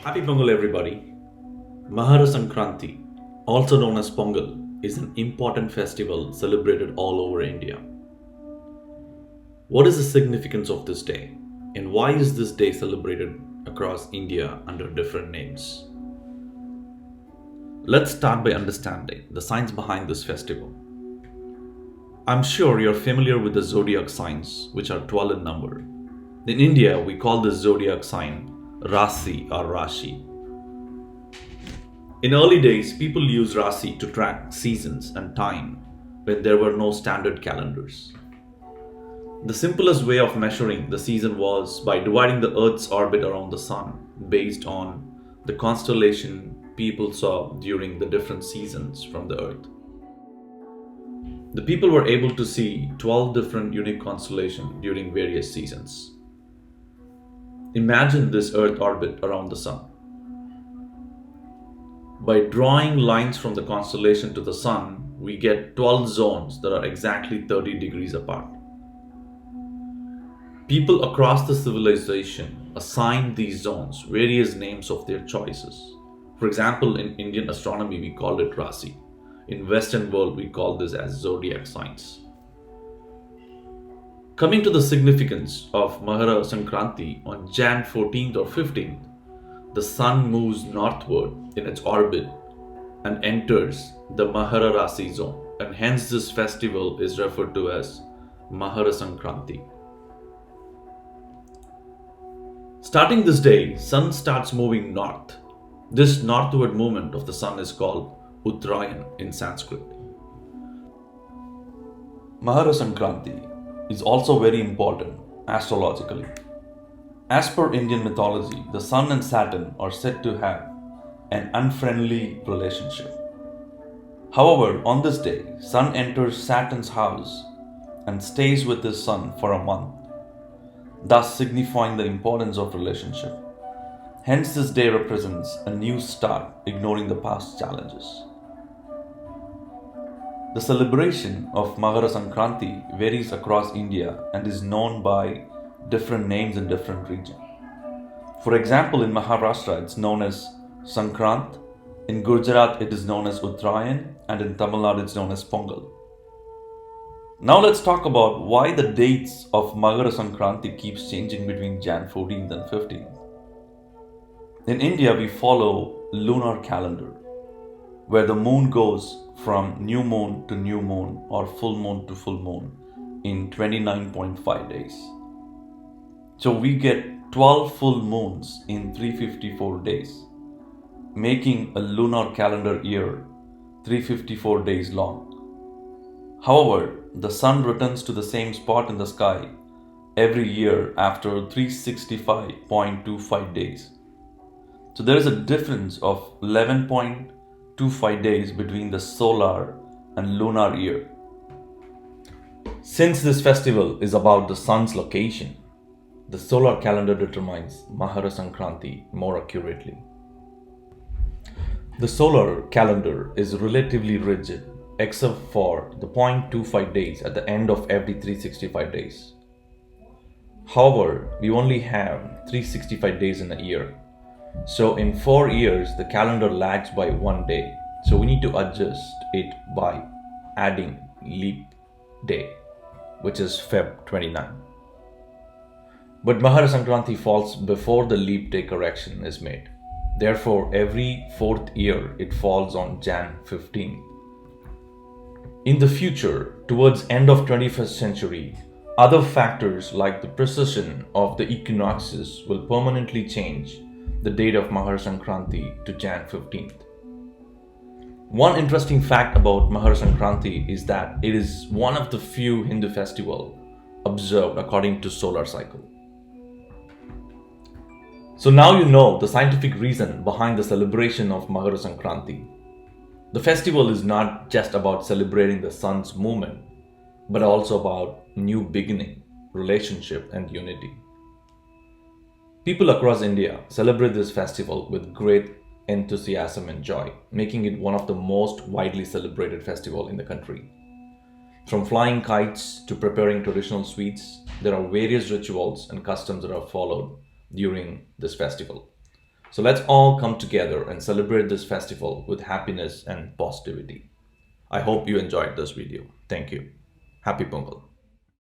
Happy Pongal, everybody. Makar Sankranti, also known as Pongal, is an important festival celebrated all over India. What is the significance of this day? And why is this day celebrated across India under different names? Let's start by understanding the science behind this festival. I'm sure you're familiar with the zodiac signs, which are 12 in number. In India, we call this zodiac sign Rasi or Rashi. In early days, people used Rasi to track seasons and time when there were no standard calendars. The simplest way of measuring the season was by dividing the Earth's orbit around the Sun based on the constellation people saw during the different seasons from the Earth. The people were able to see 12 different unique constellations during various seasons. Imagine this Earth orbit around the Sun. By drawing lines from the constellation to the Sun, we get 12 zones that are exactly 30 degrees apart. People across the civilization assigned these zones various names of their choices. For example, in Indian astronomy, we called it Rasi. In Western world, we call this as zodiac signs. Coming to the significance of Makar Sankranti, on Jan 14th or 15th, the sun moves northward in its orbit and enters the Makara Rasi zone, and hence this festival is referred to as Makar Sankranti. Starting this day, sun starts moving north. This northward movement of the sun is called Uttarayan in Sanskrit. Makar Sankranti is also very important astrologically. As per Indian mythology, the sun and Saturn are said to have an unfriendly relationship. However, on this day, sun enters Saturn's house and stays with his sun for a month, thus signifying the importance of relationship. Hence, this day represents a new start, ignoring the past challenges. The celebration of Makar Sankranti varies across India and is known by different names in different regions. For example, in Maharashtra it's known as Sankrant, in Gujarat it is known as Uttarayan, and in Tamil Nadu it's known as Pongal. Now let's talk about why the dates of Makar Sankranti keeps changing between Jan 14th and 15th. In India we follow lunar calendar, where the moon goes from new moon to new moon or full moon to full moon in 29.5 days. So we get 12 full moons in 354 days, making a lunar calendar year 354 days long. However, the sun returns to the same spot in the sky every year after 365.25 days. So there is a difference of 11.25 days between the solar and lunar year. Since this festival is about the sun's location, the solar calendar determines Makar Sankranti more accurately. The solar calendar is relatively rigid except for the 0.25 days at the end of every 365 days. However, we only have 365 days in a year. So in 4 years, the calendar lags by 1 day. So we need to adjust it by adding leap day, which is Feb 29. But Makar Sankranti falls before the leap day correction is made. Therefore, every 4th year it falls on Jan 15. In the future, towards end of 21st century, other factors like the precession of the equinoxes will permanently change the date of Makar Sankranti to Jan 15th. One interesting fact about Makar Sankranti is that it is one of the few Hindu festivals observed according to solar cycle. So now you know the scientific reason behind the celebration of Makar Sankranti. The festival is not just about celebrating the sun's movement, but also about new beginning, relationship, and unity. People across India celebrate this festival with great enthusiasm and joy, making it one of the most widely celebrated festivals in the country. From flying kites to preparing traditional sweets, there are various rituals and customs that are followed during this festival. So let's all come together and celebrate this festival with happiness and positivity. I hope you enjoyed this video. Thank you. Happy Pongal.